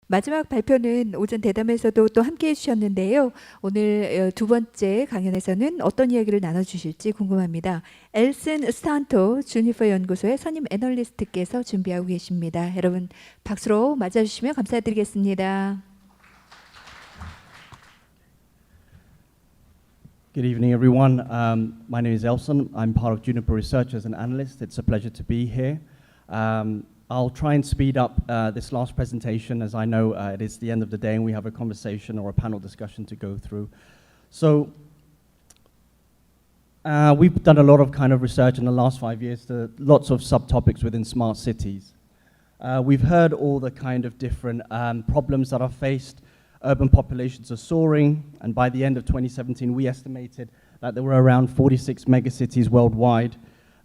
마지막 발표는 오전 대담에서도 또 함께해 주셨는데요. 오늘 두 번째 강연에서는 어떤 이야기를 나눠주실지 궁금합니다. 엘슨 수탄토 주니퍼연구소의 선임애널리스트께서 준비하고 계십니다. 여러분 박수로 맞아주시면 감사드리겠습니다. Good evening, everyone. My name is Elson. I'm part of Juniper Research as an analyst. It's a pleasure to be here. I'll try and speed up this last presentation, as I know it is the end of the day and we have a conversation or a panel discussion to go through. So we've done a lot of kind of research in the last 5 years to lots of subtopics within smart cities. We've heard all the kind of different problems that are faced. Urban populations are soaring, and by the end of 2017, we estimated that there were around 46 megacities worldwide,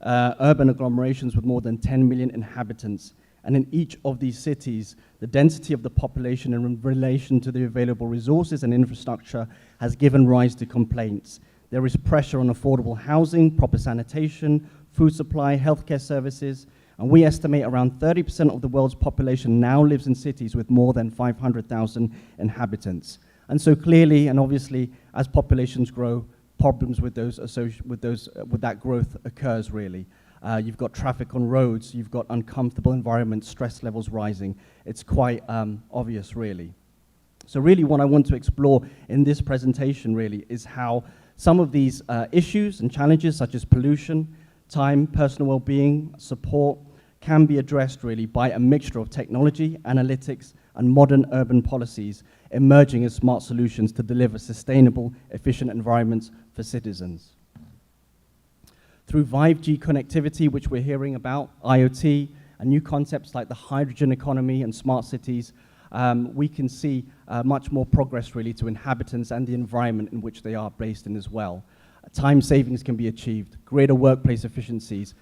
urban agglomerations with more than 10 million inhabitants. And in each of these cities, the density of the population in relation to the available resources and infrastructure has given rise to complaints. There is pressure on affordable housing, proper sanitation, food supply, healthcare services, and we estimate around 30% of the world's population now lives in cities with more than 500,000 inhabitants. And so clearly and obviously, as populations grow, problems with that growth occurs really. You've got traffic on roads, you've got uncomfortable environments, stress levels rising. It's quite obvious really. So really what I want to explore in this presentation really is how some of these issues and challenges such as pollution, time, personal well-being, support, can be addressed really by a mixture of technology, analytics, and modern urban policies emerging as smart solutions to deliver sustainable, efficient environments for citizens. Through 5G connectivity, which we're hearing about, IoT, and new concepts like the hydrogen economy and smart cities, we can see much more progress really to inhabitants and the environment in which they are based in as well. Time savings can be achieved, greater workplace efficiencies,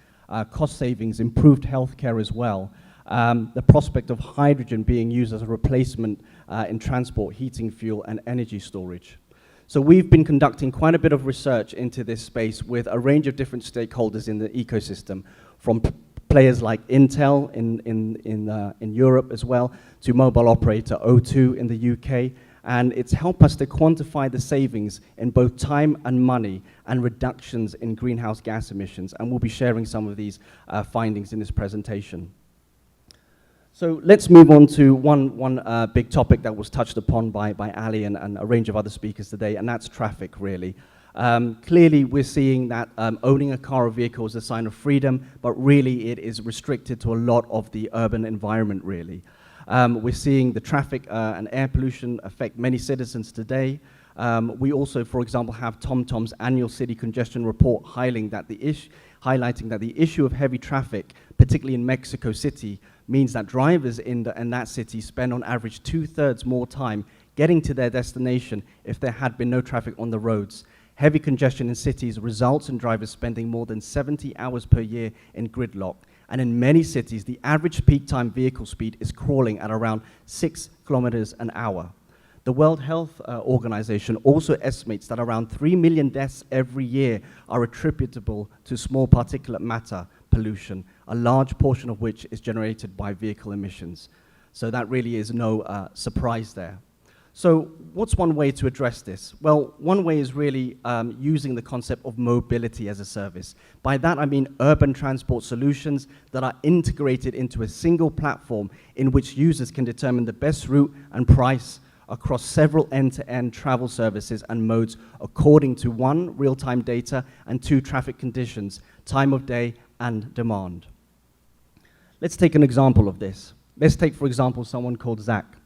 cost savings, improved healthcare as well. The prospect of hydrogen being used as a replacement in transport, heating fuel, and energy storage. So we've been conducting quite a bit of research into this space with a range of different stakeholders in the ecosystem, from players like Intel in Europe as well, to mobile operator O2 in the UK, and it's helped us to quantify the savings in both time and money and reductions in greenhouse gas emissions, and we'll be sharing some of these findings in this presentation. So let's move on to one big topic that was touched upon by Ali and a range of other speakers today, and that's traffic really. Clearly we're seeing that owning a car or vehicle is a sign of freedom, but really it is restricted to a lot of the urban environment really. We're seeing the traffic and air pollution affect many citizens today. We also, for example, have TomTom's annual city congestion report highlighting that the issue of heavy traffic, particularly in Mexico City, means that drivers in that city spend on average 2/3 more time getting to their destination if there had been no traffic on the roads. Heavy congestion in cities results in drivers spending more than 70 hours per year in gridlock. And in many cities, the average peak time vehicle speed is crawling at around 6 kilometers an hour. The World Health Organization also estimates that around 3 million deaths every year are attributable to small particulate matter pollution, a large portion of which is generated by vehicle emissions. So that really is no surprise there. So what's one way to address this? Well, one way is really using the concept of mobility as a service. By that I mean urban transport solutions that are integrated into a single platform in which users can determine the best route and price across several end-to-end travel services and modes according to 1, real-time data, and 2, traffic conditions, time of day, and demand. Let's take an example of this. Let's take, for example, someone called Zach.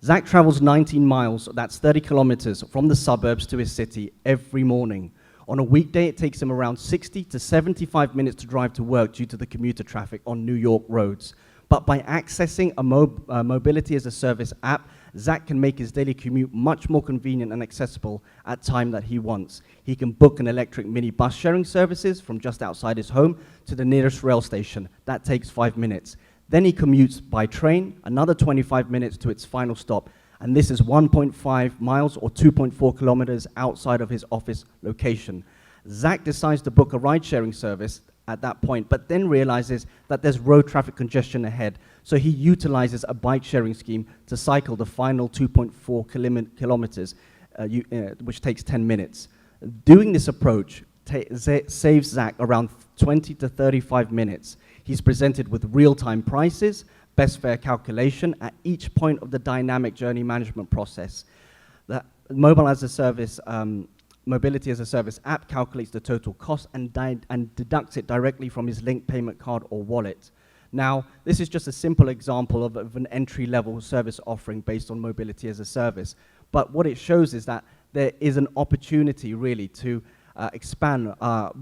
Zach travels 19 miles, that's 30 kilometers, from the suburbs to his city every morning. On a weekday, it takes him around 60 to 75 minutes to drive to work due to the commuter traffic on New York roads. But by accessing a mobility as a service app, Zach can make his daily commute much more convenient and accessible at time that he wants. He can book an electric mini bus sharing services from just outside his home to the nearest rail station. That takes 5 minutes. Then he commutes by train, another 25 minutes to its final stop. And this is 1.5 miles or 2.4 kilometers outside of his office location. Zach decides to book a ride-sharing service at that point, but then realizes that there's road traffic congestion ahead. So he utilizes a bike sharing scheme to cycle the final 2.4 kilometers, which takes 10 minutes. Doing this approach saves Zach around 20 to 35 minutes. He's presented with real-time prices, best fare calculation at each point of the dynamic journey management process. The Mobility as a Service app calculates the total cost and deducts it directly from his linked payment card or wallet. Now, this is just a simple example of an entry-level service offering based on mobility as a service. But what it shows is that there is an opportunity really to expand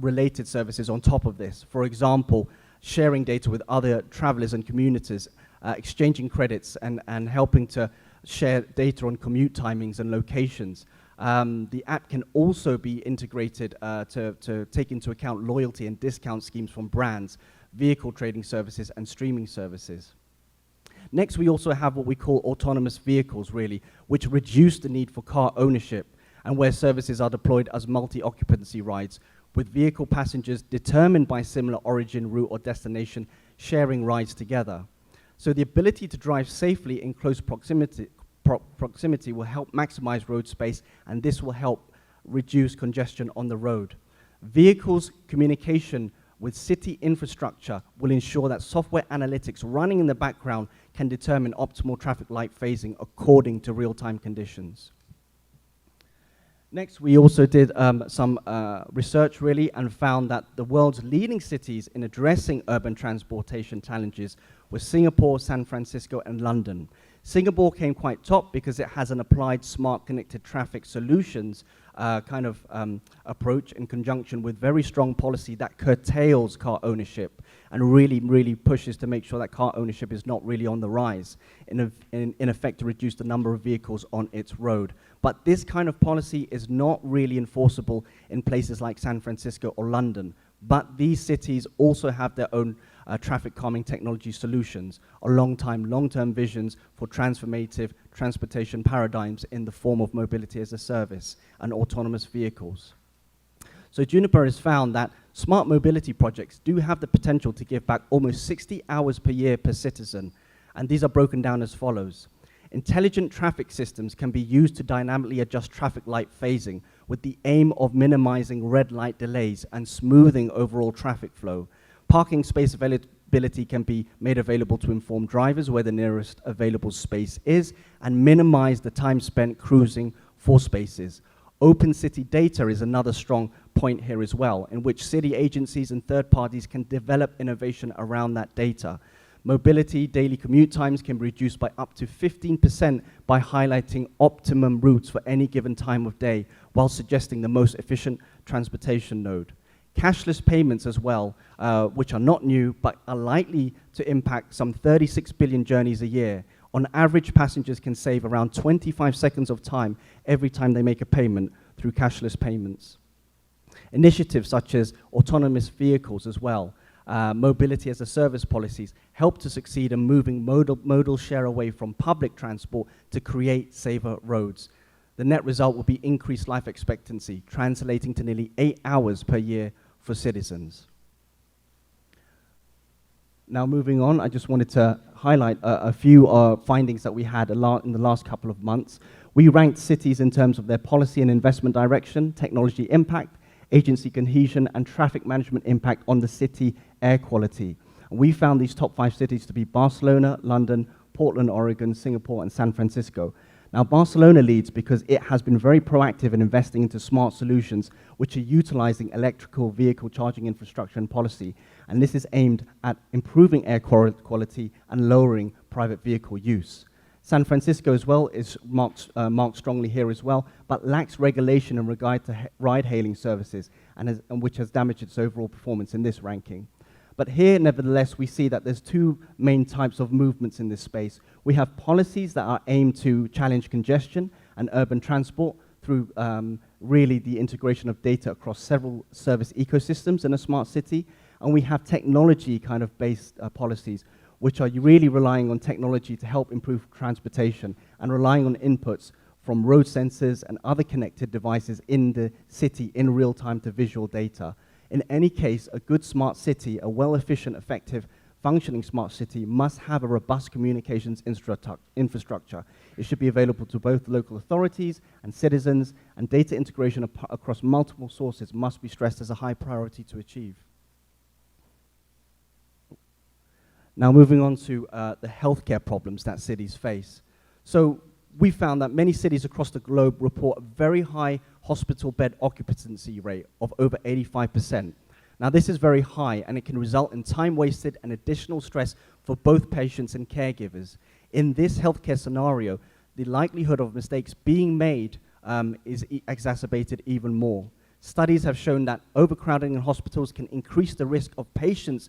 related services on top of this. For example, sharing data with other travelers and communities, exchanging credits and helping to share data on commute timings and locations. The app can also be integrated to take into account loyalty and discount schemes from brands, vehicle trading services, and streaming services. Next, we also have what we call autonomous vehicles, really, which reduce the need for car ownership and where services are deployed as multi-occupancy rides, with vehicle passengers determined by similar origin, route, or destination sharing rides together. So the ability to drive safely in close proximity will help maximize road space, and this will help reduce congestion on the road. Vehicles communication with city infrastructure will ensure that software analytics running in the background can determine optimal traffic light phasing according to real-time conditions. Next, we also did some research really and found that the world's leading cities in addressing urban transportation challenges were Singapore, San Francisco, and London. Singapore came quite top because it has an applied smart connected traffic solutions approach in conjunction with very strong policy that curtails car ownership and really pushes to make sure that car ownership is not really on the rise, in effect to reduce the number of vehicles on its road. But this kind of policy is not really enforceable in places like San Francisco or London. But these cities also have their own traffic calming technology solutions, or long-term visions for transformative transportation paradigms in the form of mobility as a service and autonomous vehicles. So Juniper has found that smart mobility projects do have the potential to give back almost 60 hours per year per citizen, and these are broken down as follows. Intelligent traffic systems can be used to dynamically adjust traffic light phasing with the aim of minimizing red light delays and smoothing overall traffic flow. Parking space availability can be made available to inform drivers where the nearest available space is and minimize the time spent cruising for spaces. Open city data is another strong point here as well, in which city agencies and third parties can develop innovation around that data. Mobility daily commute times can be reduced by up to 15% by highlighting optimum routes for any given time of day while suggesting the most efficient transportation node. Cashless payments as well, which are not new but are likely to impact some 36 billion journeys a year. On average, passengers can save around 25 seconds of time every time they make a payment through cashless payments. Initiatives such as autonomous vehicles as well, mobility as a service policies help to succeed in moving modal share away from public transport to create safer roads. The net result will be increased life expectancy, translating to nearly 8 hours per year for citizens. Now moving on, I just wanted to highlight a few findings that we had in the last couple of months. We ranked cities in terms of their policy and investment direction, technology impact, agency cohesion, and traffic management impact on the city air quality. And we found these top 5 cities to be Barcelona, London, Portland, Oregon, Singapore, and San Francisco. Now, Barcelona leads because it has been very proactive in investing into smart solutions which are utilizing electrical vehicle charging infrastructure and policy. And this is aimed at improving air quality and lowering private vehicle use. San Francisco as well is marked strongly here as well, but lacks regulation in regard to ride-hailing services, and which has damaged its overall performance in this ranking. But here, nevertheless, we see that there's 2 main types of movements in this space. We have policies that are aimed to challenge congestion and urban transport through really the integration of data across several service ecosystems in a smart city. And we have technology kind of based policies, which are really relying on technology to help improve transportation and relying on inputs from road sensors and other connected devices in the city in real time to visual data. In any case, a good smart city, a well-efficient, effective, functioning smart city must have a robust communications infrastructure. It should be available to both local authorities and citizens, and data integration across multiple sources must be stressed as a high priority to achieve. Now moving on to the healthcare problems that cities face. So we found that many cities across the globe report a very high hospital bed occupancy rate of over 85%. Now this is very high, and it can result in time wasted and additional stress for both patients and caregivers. In this healthcare scenario, the likelihood of mistakes being made is exacerbated even more. Studies have shown that overcrowding in hospitals can increase the risk of patients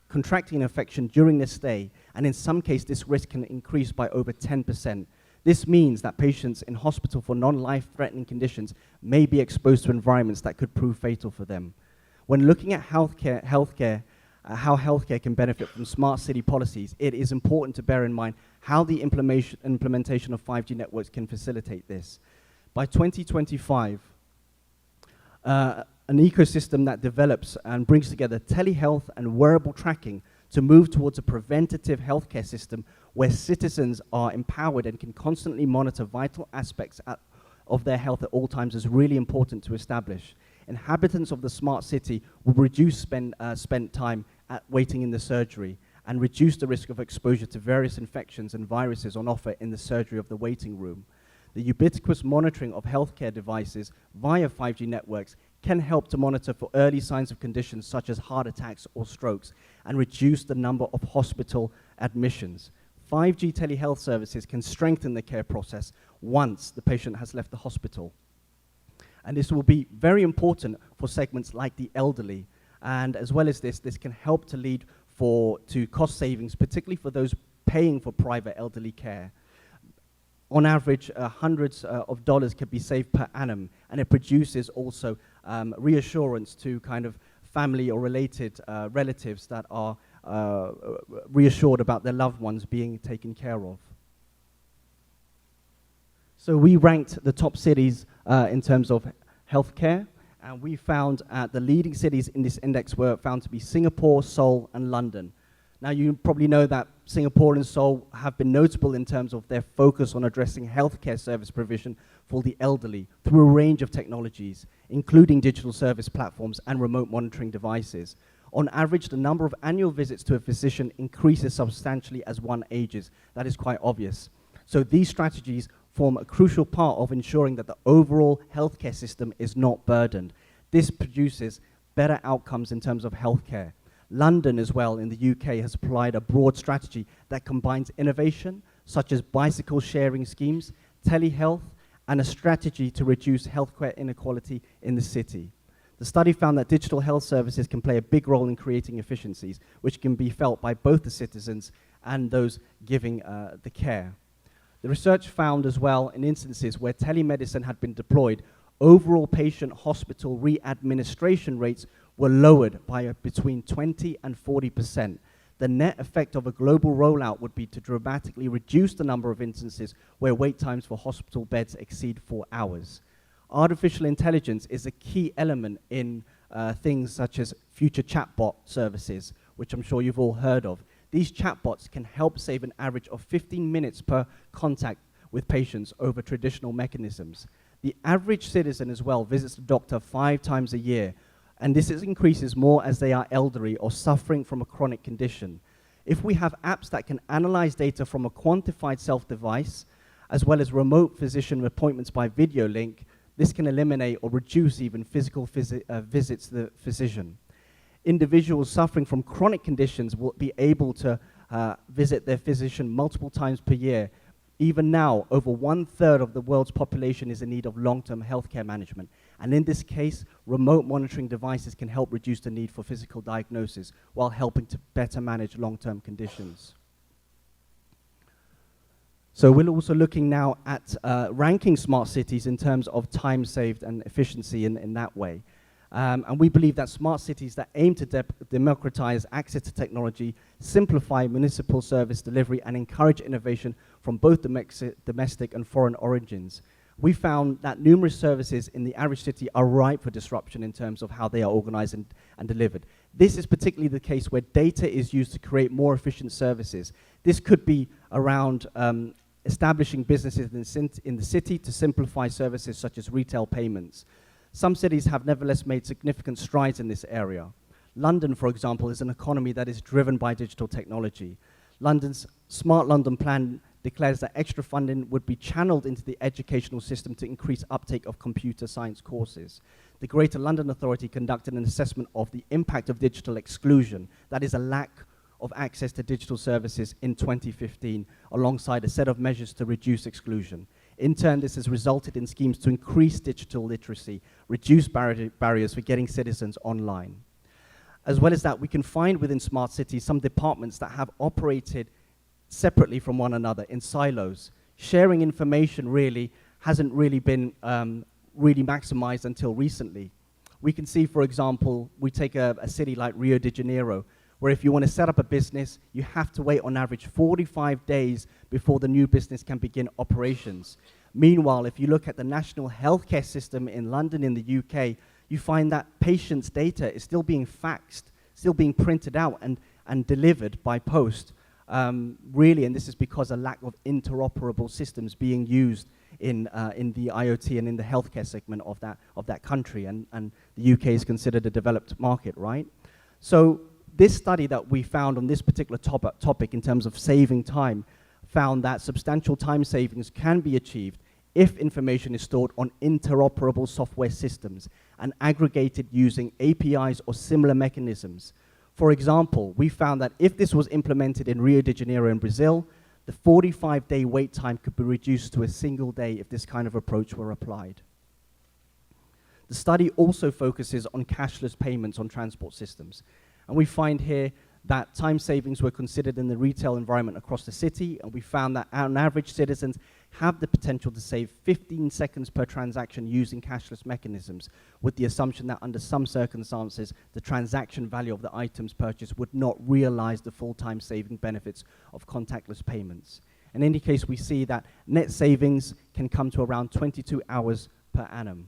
contracting an infection during their stay, and in some cases this risk can increase by over 10%. This means that patients in hospital for non-life-threatening conditions may be exposed to environments that could prove fatal for them. When looking at how healthcare can benefit from smart city policies, it is important to bear in mind how the implementation of 5G networks can facilitate this. By 2025, an ecosystem that develops and brings together telehealth and wearable tracking to move towards a preventative healthcare system where citizens are empowered and can constantly monitor vital aspects of their health at all times is really important to establish. Inhabitants of the smart city will reduce spent time waiting in the surgery and reduce the risk of exposure to various infections and viruses on offer in the surgery of the waiting room. The ubiquitous monitoring of healthcare devices via 5G networks can help to monitor for early signs of conditions such as heart attacks or strokes and reduce the number of hospital admissions. 5G telehealth services can strengthen the care process once the patient has left the hospital. And this will be very important for segments like the elderly. And as well as this can help to lead to cost savings, particularly for those paying for private elderly care. On average, hundreds of dollars can be saved per annum, and it produces also reassurance to kind of family or related relatives that are reassured about their loved ones being taken care of. So we ranked the top cities in terms of healthcare, and we found the leading cities in this index were found to be Singapore, Seoul, and London. Now you probably know that Singapore and Seoul have been notable in terms of their focus on addressing healthcare service provision for the elderly through a range of technologies, including digital service platforms and remote monitoring devices. On average, the number of annual visits to a physician increases substantially as one ages. That is quite obvious. So these strategies form a crucial part of ensuring that the overall healthcare system is not burdened. This produces better outcomes in terms of healthcare. London as well in the UK has applied a broad strategy that combines innovation such as bicycle sharing schemes, telehealth, and a strategy to reduce healthcare inequality in the city. The study found that digital health services can play a big role in creating efficiencies, which can be felt by both the citizens and those giving the care. The research found as well in instances where telemedicine had been deployed, overall patient hospital readministration rates were lowered by between 20 and 40%. The net effect of a global rollout would be to dramatically reduce the number of instances where wait times for hospital beds exceed 4 hours. Artificial intelligence is a key element in things such as future chatbot services, which I'm sure you've all heard of. These chatbots can help save an average of 15 minutes per contact with patients over traditional mechanisms. The average citizen as well visits the doctor 5 times a year, and this increases more as they are elderly or suffering from a chronic condition. If we have apps that can analyze data from a quantified self-device, as well as remote physician appointments by video link, this can eliminate or reduce even physical visits to the physician. Individuals suffering from chronic conditions will be able to visit their physician multiple times per year. Even now, over 1/3 of the world's population is in need of long-term healthcare management. And in this case, remote monitoring devices can help reduce the need for physical diagnosis while helping to better manage long-term conditions. So we're also looking now at ranking smart cities in terms of time saved and efficiency in that way. And we believe that smart cities that aim to democratize access to technology, simplify municipal service delivery, and encourage innovation from both domestic and foreign origins we found that numerous services in the average city are ripe for disruption in terms of how they are organized and delivered. This is particularly the case where data is used to create more efficient services. This could be around establishing businesses in the city to simplify services such as retail payments. Some cities have nevertheless made significant strides in this area. London, for example, is an economy that is driven by digital technology. London's Smart London Plan declares that extra funding would be channeled into the educational system to increase uptake of computer science courses. The Greater London Authority conducted an assessment of the impact of digital exclusion, that is a lack of access to digital services, in 2015, alongside a set of measures to reduce exclusion. In turn, this has resulted in schemes to increase digital literacy, reduce barriers for getting citizens online. As well as that, we can find within smart cities some departments that have operated separately from one another in silos. Sharing information really hasn't really been really maximized until recently. We can see, for example, we take a city like Rio de Janeiro, where if you want to set up a business, you have to wait on average 45 days before the new business can begin operations. Meanwhile, if you look at the national healthcare system in London, in the UK, you find that patients' data is still being faxed, still being printed out and delivered by post. Really, and this is because a lack of interoperable systems being used in the IoT and in the healthcare segment of that country, and the UK is considered a developed market, right? So this study that we found on this particular topic in terms of saving time found that substantial time savings can be achieved if information is stored on interoperable software systems and aggregated using APIs or similar mechanisms. For example, we found that if this was implemented in Rio de Janeiro in Brazil, the 45-day wait time could be reduced to a single day if this kind of approach were applied. The study also focuses on cashless payments on transport systems. And we find here that time savings were considered in the retail environment across the city, and we found that on average citizens have the potential to save 15 seconds per transaction using cashless mechanisms, with the assumption that under some circumstances the transaction value of the items purchased would not realize the full time saving benefits of contactless payments. In any case, we see that net savings can come to around 22 hours per annum.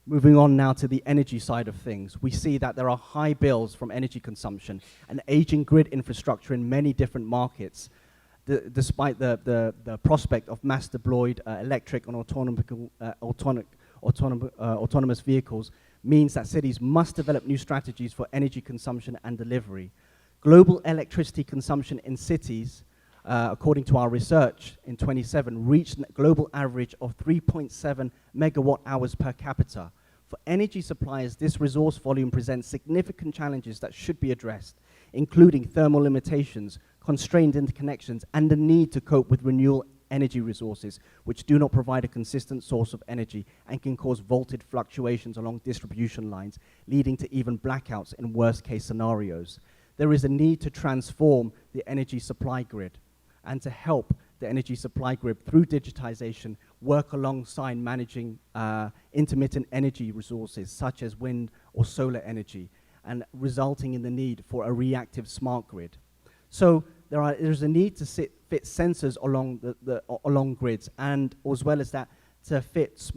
Moving on now to the energy side of things, we see that there are high bills from energy consumption and aging grid infrastructure in many different markets, despite the prospect of mass deployed electric and autonomous vehicles means that cities must develop new strategies for energy consumption and delivery. Global electricity consumption in cities, according to our research in 2017, reached a global average of 3.7 megawatt hours per capita. For energy suppliers, this resource volume presents significant challenges that should be addressed, including thermal limitations, constrained interconnections, and the need to cope with renewable energy resources, which do not provide a consistent source of energy and can cause voltage fluctuations along distribution lines, leading to even blackouts in worst-case scenarios. There is a need to transform the energy supply grid and to help the energy supply grid through digitization work alongside managing intermittent energy resources such as wind or solar energy, and resulting in the need for a reactive smart grid. So there's a need to fit sensors along grids, and as well as that to fit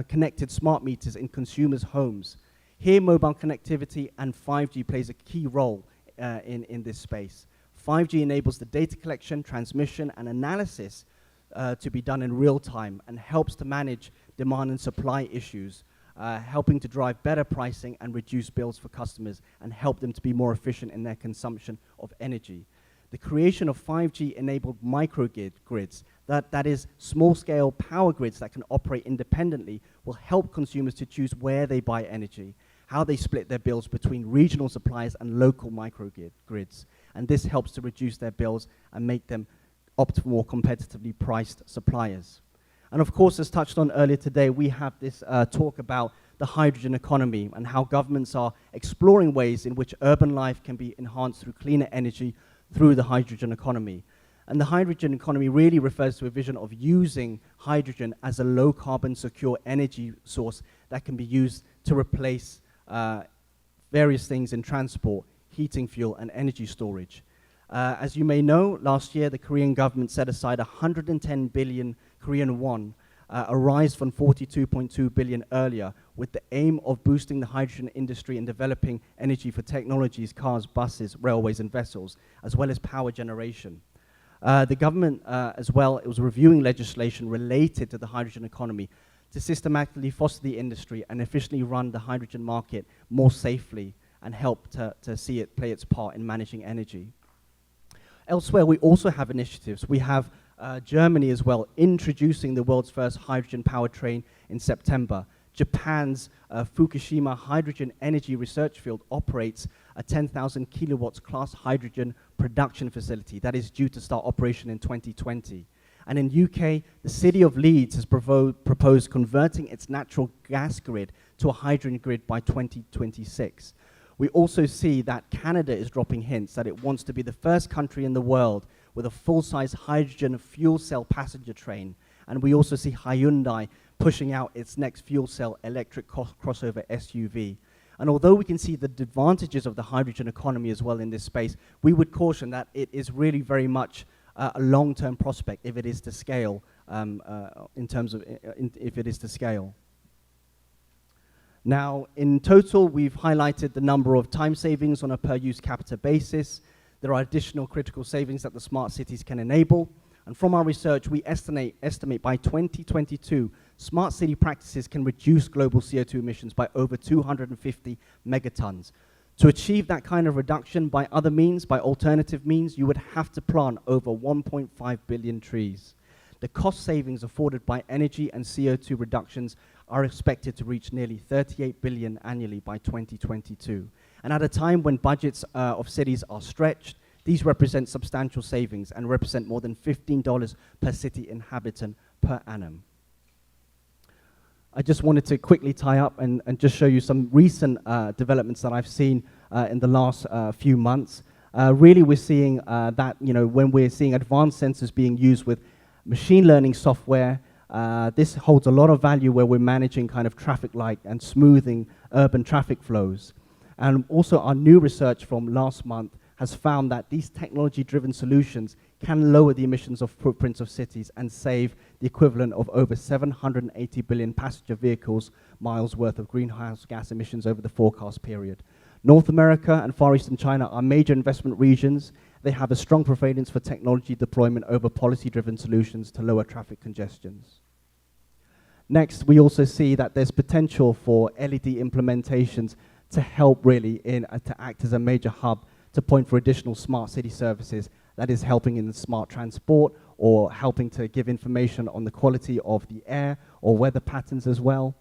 connected smart meters in consumers' homes. Here, mobile connectivity and 5G plays a key role in this space. 5G enables the data collection, transmission, and analysis to be done in real time and helps to manage demand and supply issues, helping to drive better pricing and reduce bills for customers and help them to be more efficient in their consumption of energy. The creation of 5G-enabled microgrids, that is small-scale power grids that can operate independently, will help consumers to choose where they buy energy, how they split their bills between regional suppliers and local microgrids. And this helps to reduce their bills and make them opt for more competitively priced suppliers. And of course, as touched on earlier today, we have this talk about the hydrogen economy and how governments are exploring ways in which urban life can be enhanced through cleaner energy through the hydrogen economy. And the hydrogen economy really refers to a vision of using hydrogen as a low-carbon, secure energy source that can be used to replace various things in transport, heating fuel, and energy storage. As you may know, last year the Korean government set aside 110 billion Korean won, a rise from 42.2 billion earlier, with the aim of boosting the hydrogen industry and developing energy for technologies, cars, buses, railways and vessels, as well as power generation. The government as well, it was reviewing legislation related to the hydrogen economy to systematically foster the industry and efficiently run the hydrogen market more safely and help to see it play its part in managing energy. Elsewhere, we also have initiatives. We have Germany as well, introducing the world's first hydrogen powertrain in September. Japan's Fukushima Hydrogen Energy Research Field operates a 10,000 kilowatts class hydrogen production facility that is due to start operation in 2020. And in UK, the city of Leeds has proposed converting its natural gas grid to a hydrogen grid by 2026. We also see that Canada is dropping hints that it wants to be the first country in the world with a full-size hydrogen fuel cell passenger train. And we also see Hyundai pushing out its next fuel cell electric crossover SUV. And although we can see the advantages of the hydrogen economy as well in this space, we would caution that it is really very much a long-term prospect if it is to scale, if it is to scale. Now, in total, we've highlighted the number of time savings on a per-use capita basis. There are additional critical savings that the smart cities can enable. And from our research, we estimate by 2022, smart city practices can reduce global CO2 emissions by over 250 megatons. To achieve that kind of reduction by other means, by alternative means, you would have to plant over 1.5 billion trees. The cost savings afforded by energy and CO2 reductions are expected to reach nearly 38 billion annually by 2022. And at a time when budgets of cities are stretched, these represent substantial savings and represent more than $15 per city inhabitant per annum. I just wanted to quickly tie up and just show you some recent developments that I've seen in the last few months. Really, we're seeing that, when we're seeing advanced sensors being used with machine learning software, this holds a lot of value where we're managing kind of traffic light and smoothing urban traffic flows. And also our new research from last month has found that these technology-driven solutions can lower the emissions of footprints of cities and save the equivalent of over 780 billion passenger vehicles miles worth of greenhouse gas emissions over the forecast period. North America and Far Eastern China are major investment regions. They have a strong preference for technology deployment over policy-driven solutions to lower traffic congestions. Next, we also see that there's potential for LED implementations to help really to act as a major hub to point for additional smart city services that is helping in the smart transport or helping to give information on the quality of the air or weather patterns as well.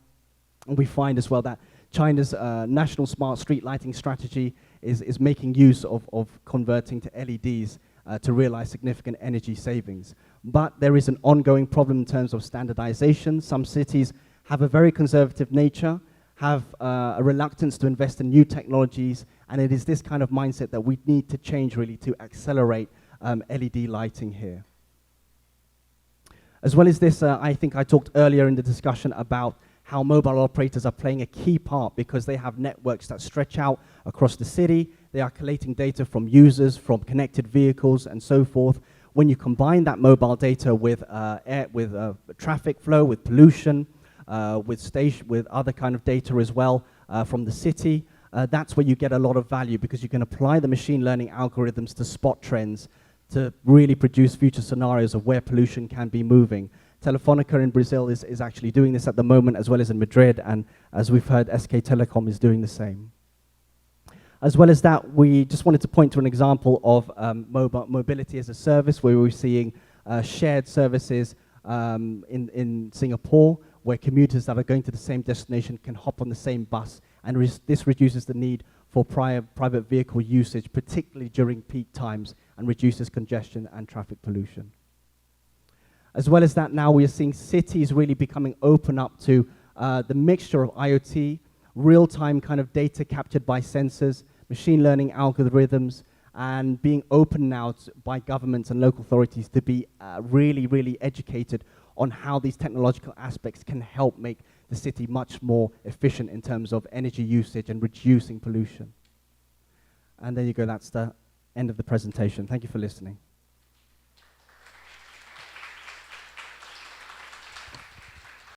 And we find as well that China's national smart street lighting strategy is making use of converting to LEDs to realize significant energy savings. But there is an ongoing problem in terms of standardization. Some cities have a very conservative nature, have a reluctance to invest in new technologies, and it is this kind of mindset that we need to change really to accelerate LED lighting here. As well as this, I think I talked earlier in the discussion about how mobile operators are playing a key part because they have networks that stretch out across the city. They are collating data from users, from connected vehicles, and so forth. When you combine that mobile data with traffic flow, with pollution, with other kind of data as well from the city, that's where you get a lot of value because you can apply the machine learning algorithms to spot trends to really produce future scenarios of where pollution can be moving. Telefonica in Brazil is actually doing this at the moment, as well as in Madrid, and as we've heard, SK Telecom is doing the same. As well as that, we just wanted to point to an example of mobility as a service, where we're seeing shared services in Singapore, where commuters that are going to the same destination can hop on the same bus, and this reduces the need for private vehicle usage, particularly during peak times, and reduces congestion and traffic pollution. As well as that, now we are seeing cities really becoming open up to the mixture of IoT, real-time kind of data captured by sensors, machine learning algorithms, and being open now by governments and local authorities to be really, really educated on how these technological aspects can help make the city much more efficient in terms of energy usage and reducing pollution. And there you go, that's the end of the presentation. Thank you for listening.